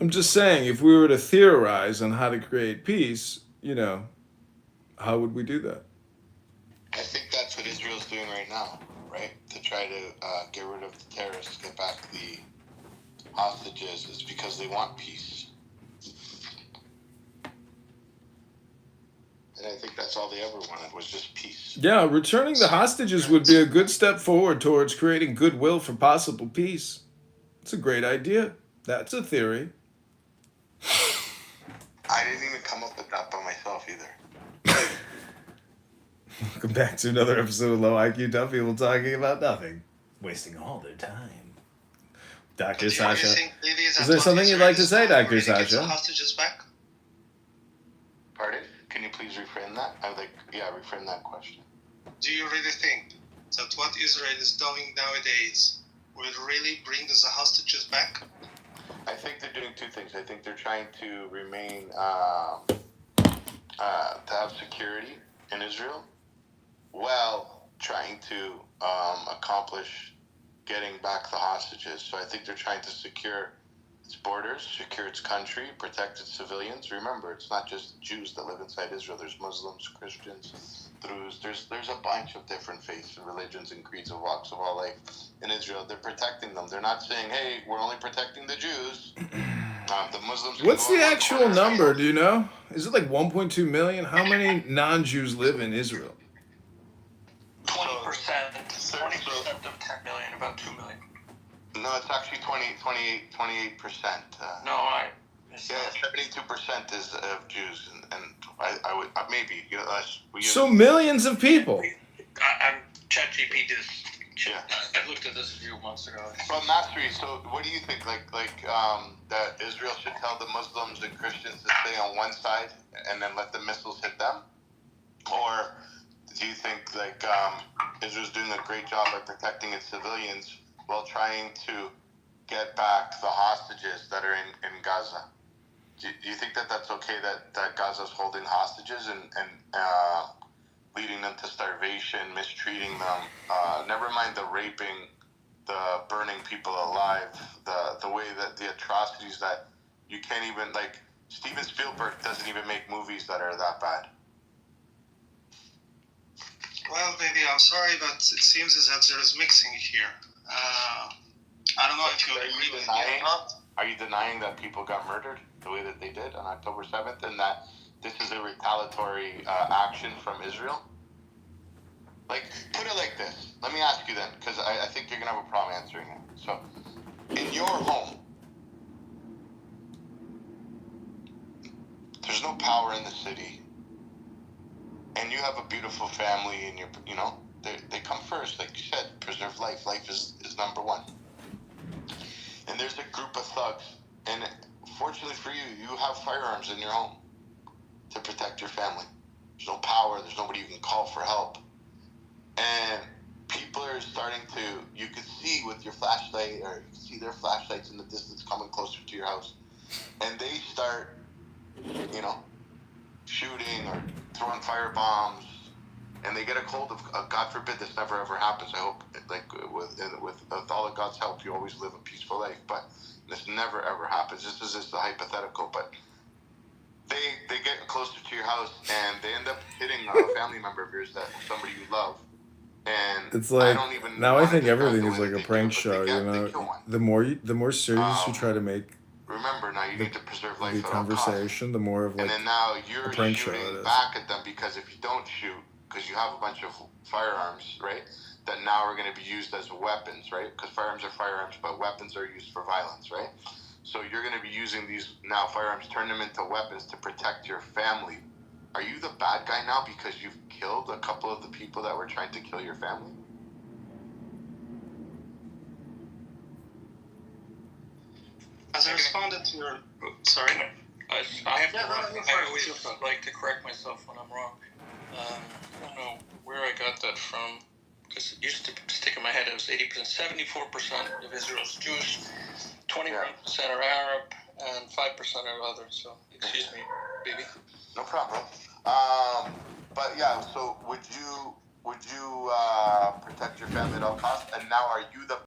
I'm just saying, if we were to theorize on how to create peace, how would we do that? I think that's what Israel's doing right now, right? To try to get rid of the terrorists, get back the hostages, is because they want peace. And I think that's all they ever wanted was just peace. Yeah, returning the hostages would be a good step forward towards creating goodwill for possible peace. It's a great idea. That's a theory. I didn't even come up with that by myself either. Welcome back to another episode of Low IQ Dumb People talking about nothing, wasting all their time. Dr. Sasha, is there something you'd like to say, Dr. Sasha? Hostages back? Pardon? Can you please reframe that? Reframe that question. Do you really think that what Israel is doing nowadays will really bring the hostages back? I think they're doing two things. I think they're trying to remain, to have security in Israel, while trying to accomplish getting back the hostages. So I think they're trying to secure its borders, secure its country, protect its civilians. Remember, it's not just Jews that live inside Israel. There's Muslims, Christians, Druze. There's a bunch of different faiths and religions and creeds and walks of all life in Israel. They're protecting them. They're not saying, hey, we're only protecting the Jews. The Muslims. What's the actual number? Do you know? Is it like 1.2 million? How many non-Jews live in Israel? 20%. 20% of 10 million, about 2 million. No, it's actually 28%. No, 72% is of Jews, and I would maybe so millions of people. I'm ChatGPT this. Yeah. I looked at this a few months ago. But Mastery, so what do you think? That Israel should tell the Muslims and Christians to stay on one side and then let the missiles hit them, or do you think Israel's doing a great job at protecting its civilians while trying to get back the hostages that are in Gaza? Do you think that's okay that Gaza's holding hostages and leading them to starvation, mistreating them, never mind the raping, the burning people alive, the way that the atrocities that you can't even, Steven Spielberg doesn't even make movies that are that bad. Well, baby, I'm sorry, but it seems as that there is mixing here. I don't know if you agree with me or not. Are you denying that people got murdered the way that they did on October 7th and that this is a retaliatory action from Israel? Put it like this. Let me ask you then, because I think you're going to have a problem answering it. So, in your home, there's no power in the city, and you have a beautiful family, and they come first, like you said, preserve life. Life is number one. And there's a group of thugs, and fortunately for you, you have firearms in your home to protect your family. There's no power, there's nobody you can call for help. And people are starting to, you can see with your flashlight, or you can see their flashlights in the distance coming closer to your house. And they start, shooting or throwing fire bombs. And they get a hold of, God forbid this never ever happens. I hope, with all of God's help, you always live a peaceful life. But this never ever happens. This is just a hypothetical. But they get closer to your house and they end up hitting a family member of yours, somebody you love. And it's like, I think everything is like a prank show. The more serious you try to make. Remember, now you need to preserve life. The conversation, the more of and then now you're shooting back at them, because if you don't shoot, because you have a bunch of firearms, right, that now are going to be used as weapons, right? Because firearms are firearms, but weapons are used for violence, right? So you're going to be using these now firearms, turn them into weapons to protect your family. Are you the bad guy now because you've killed a couple of the people that were trying to kill your family? As I responded to your... Sorry? I always like to correct myself when I'm wrong. I don't know where I got that from, because it used to stick in my head. It was 80%, 74% of Israel's Jewish, 21% are Arab, and 5% are other. So, excuse me, baby. No problem. But yeah, so would you protect your family at all costs? And now, are you the